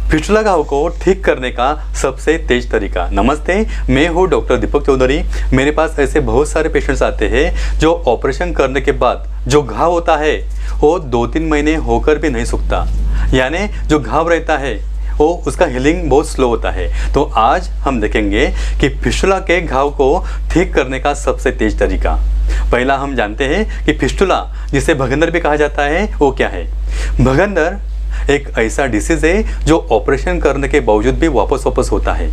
Fistula घाव को ठीक करने का सबसे तेज तरीका। नमस्ते, मैं हूँ डॉक्टर दीपक चौधरी। मेरे पास ऐसे बहुत सारे पेशेंट्स आते हैं जो ऑपरेशन करने के बाद जो घाव होता है वो 2-3 महीने होकर भी नहीं सूखता, यानी जो घाव रहता है वो उसका हीलिंग बहुत स्लो होता है। तो आज हम देखेंगे कि फिस्टुला के घाव को ठीक करने का सबसे तेज तरीका। पहला हम जानते हैं कि फिस्टुला, जिसे भगंदर भी कहा जाता है, वो क्या है। भगंदर एक ऐसा डिसीज़ है जो ऑपरेशन करने के बावजूद भी वापस होता है।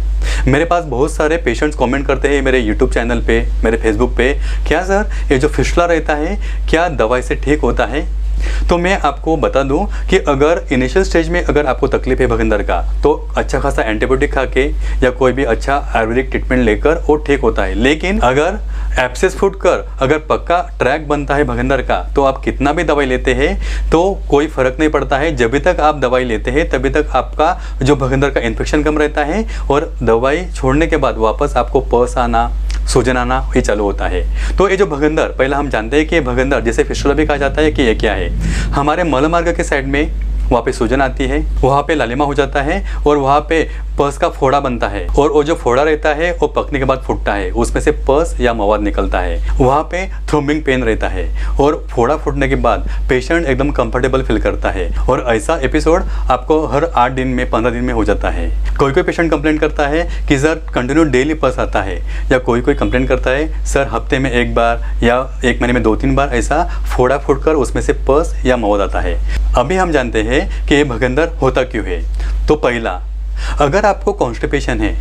मेरे पास बहुत सारे पेशेंट्स कमेंट करते हैं मेरे यूट्यूब चैनल पे, मेरे फेसबुक पे, क्या सर ये जो फिस्टुला रहता है क्या दवाई से ठीक होता है। तो मैं आपको बता दूं कि अगर इनिशियल स्टेज में अगर आपको तकलीफ है भगंदर का, तो अच्छा खासा एंटीबायोटिक खा के या कोई भी अच्छा आयुर्वेदिक ट्रीटमेंट लेकर वो ठीक होता है। लेकिन अगर एब्सेस फूटकर अगर पक्का ट्रैक बनता है भगंदर का, तो आप कितना भी दवाई लेते हैं तो कोई फर्क नहीं पड़ता है। जब तक आप दवाई लेते हैं तभी तक आपका जो भगंदर का इन्फेक्शन कम रहता है और दवाई छोड़ने के बाद वापस आपको पस आना, सूजन आना ये चालू होता है। तो ये जो भगंदर, पहला हम जानते हैं कि भगंदर जिसे फिस्टुला भी कहा जाता है कि ये क्या है। हमारे मलमार्ग के साइड में वहाँ पे सूजन आती है, वहाँ पे लालिमा हो जाता है और वहाँ पे पस का फोड़ा बनता है और वो जो फोड़ा रहता है वो पकने के बाद फूटता है, उसमें से पस या मवाद निकलता है। वहाँ पे थ्रोम्बिंग पेन रहता है और फोड़ा फूटने के बाद पेशेंट एकदम कंफर्टेबल फील करता है और ऐसा एपिसोड आपको हर 8 दिन में 15 दिन में हो जाता है। कोई पेशेंट कंप्लेंट करता है कि सर कंटिन्यू डेली पस आता है, या कोई कंप्लेंट करता है सर हफ्ते में 1 बार या 1 महीने में 2-3 बार ऐसा फोड़ा फूटकर उसमें से पस या मवाद आता है। अभी हम जानते हैं कि ये भगंदर होता क्यों है। तो पहला, अगर आपको कॉन्स्टिपेशन है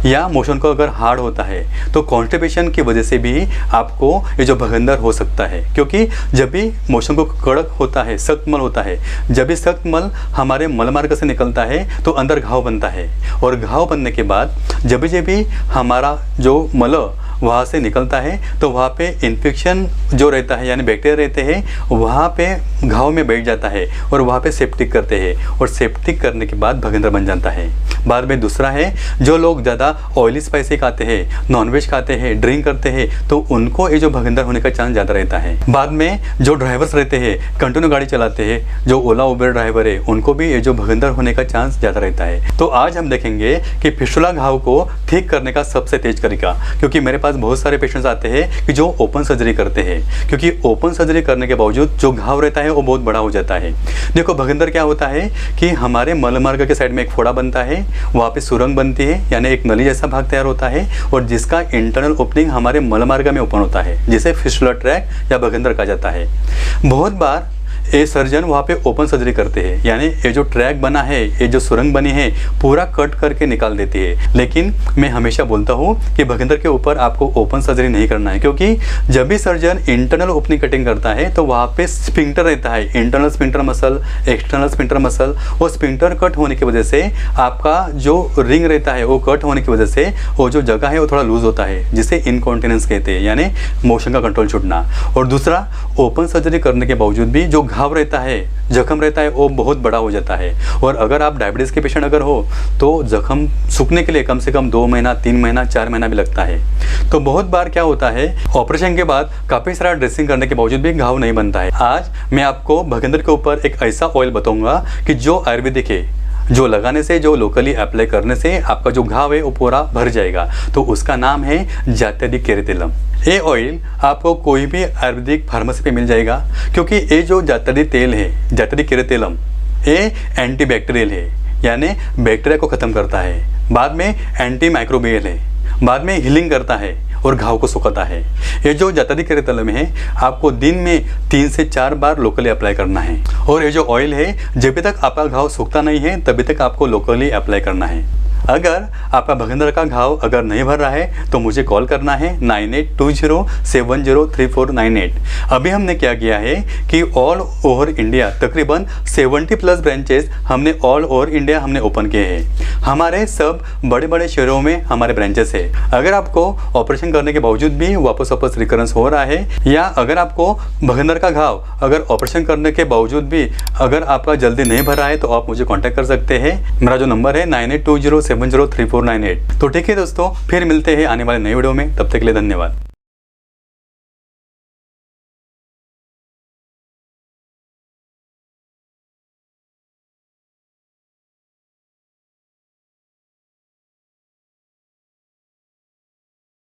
या मोशन को अगर हार्ड होता है तो कॉन्स्टिपेशन की वजह से भी आपको ये जो भगंदर हो सकता है। क्योंकि जब भी मोशन को कड़क होता है, सख्त मल होता है, जब भी सख्त मल हमारे मलमार्ग से निकलता है तो अंदर घाव बनता है और घाव बनने के बाद जब भी हमारा जो मल वहाँ से निकलता है तो वहाँ पे इन्फेक्शन जो रहता है यानी बैक्टीरिया रहते हैं वहाँ पे घाव में बैठ जाता है और वहाँ पे सेप्टिक करते हैं और सेप्टिक करने के बाद भगंदर बन जाता है। बाद में दूसरा है, जो लोग ज़्यादा ऑयली स्पाइसी खाते हैं, नॉनवेज खाते हैं, ड्रिंक करते हैं, तो उनको ये जो भगंदर होने का चांस ज़्यादा रहता है। बाद में जो ड्राइवर्स रहते हैं, कंटिन्यू गाड़ी चलाते हैं, जो ओला उबर ड्राइवर है, उनको भी ये जो भगंदर होने का चांस ज़्यादा रहता है। तो आज हम देखेंगे कि फिस्टुला घाव को ठीक करने का सबसे तेज तरीका। क्योंकि मेरे पास बहुत सारे पेशेंट्स आते हैं कि जो ओपन सर्जरी करते हैं, क्योंकि ओपन सर्जरी करने के बावजूद जो घाव रहता है वो बहुत बड़ा हो जाता है। देखो भगंदर क्या होता है कि हमारे मलमार्ग के साइड में एक फोड़ा बनता है, वहाँ पे सुरंग बनती है यानी एक नली जैसा भाग तैयार होता है और जिसका इंटरनल ओपनिंग हमारे मलमार्ग में ओपन होता है, जिसे फिस्टुला ट्रैक या भगंदर कहा जाता है। बहुत बार ये सर्जन वहाँ पे ओपन सर्जरी करते हैं, यानी ये जो ट्रैक बना है, ये जो सुरंग बनी है, पूरा कट करके निकाल देती है। लेकिन मैं हमेशा बोलता हूँ कि भगंदर के ऊपर आपको ओपन सर्जरी नहीं करना है, क्योंकि जब भी सर्जन इंटरनल ओपनिंग कटिंग करता है तो वहाँ पे स्फिंक्टर रहता है, internal sphincter muscle, external sphincter muscle. वो स्फिंक्टर कट होने की वजह से आपका जो रिंग रहता है वो कट होने की वजह से वो जो जगह है वो थोड़ा लूज होता है, जिसे इनकॉन्टिनेंस कहते हैं, यानी मोशन का कंट्रोल छूटना। और दूसरा, ओपन सर्जरी करने के बावजूद भी जो घाव रहता है, जख्म रहता है, वो बहुत बड़ा हो जाता है। और अगर आप डायबिटीज के पेशेंट अगर हो तो जख्म सूखने के लिए कम से कम 2 महीना, 3 महीना, 4 महीना भी लगता है। तो बहुत बार क्या होता है, ऑपरेशन के बाद काफ़ी सारा ड्रेसिंग करने के बावजूद भी घाव नहीं बनता है। आज मैं आपको भगंदर के ऊपर एक ऐसा ऑयल बताऊंगा कि जो आयुर्वेदिक है, जो लगाने से, जो लोकली अप्लाई करने से आपका जो घाव है वो पूरा भर जाएगा। तो उसका नाम है जात्यदि केरेतेलम। ये ऑयल आपको कोई भी आयुर्वेदिक फार्मेसी पे मिल जाएगा, क्योंकि ये जो जात्यदि तेल है, जात्यदि केरेतेलम, ये एंटीबैक्टीरियल है, यानी बैक्टीरिया को ख़त्म करता है। बाद में एंटी माइक्रोबियल है, बाद में हीलिंग करता है और घाव को सुखाता है। ये जो जात्यदि केरेतेलम है आपको दिन में 3 से 4 बार लोकली अप्लाई करना है। और ये जो ऑयल है, जब तक आपका घाव सूखता नहीं है तभी तक आपको लोकली अप्लाई करना है। अगर आपका भगंदर का घाव अगर नहीं भर रहा है तो मुझे कॉल करना है 9820703498। अभी हमने क्या किया है कि ऑल ओवर इंडिया तकरीबन 70+ ब्रांचेस हमने ऑल ओवर इंडिया हमने ओपन किए हैं। हमारे सब बड़े बड़े शहरों में हमारे ब्रांचेस है। अगर आपको ऑपरेशन करने के बावजूद भी वापस रिकरेंस हो रहा है, या अगर आपको भगंदर का घाव अगर ऑपरेशन करने के बावजूद भी अगर आपका जल्दी नहीं भर रहा है, तो आप मुझे कॉन्टैक्ट कर सकते हैं। मेरा जो नंबर है 9820703498। तो ठीक है दोस्तों, फिर मिलते हैं आने वाले नए वीडियो में। तब तक के लिए धन्यवाद।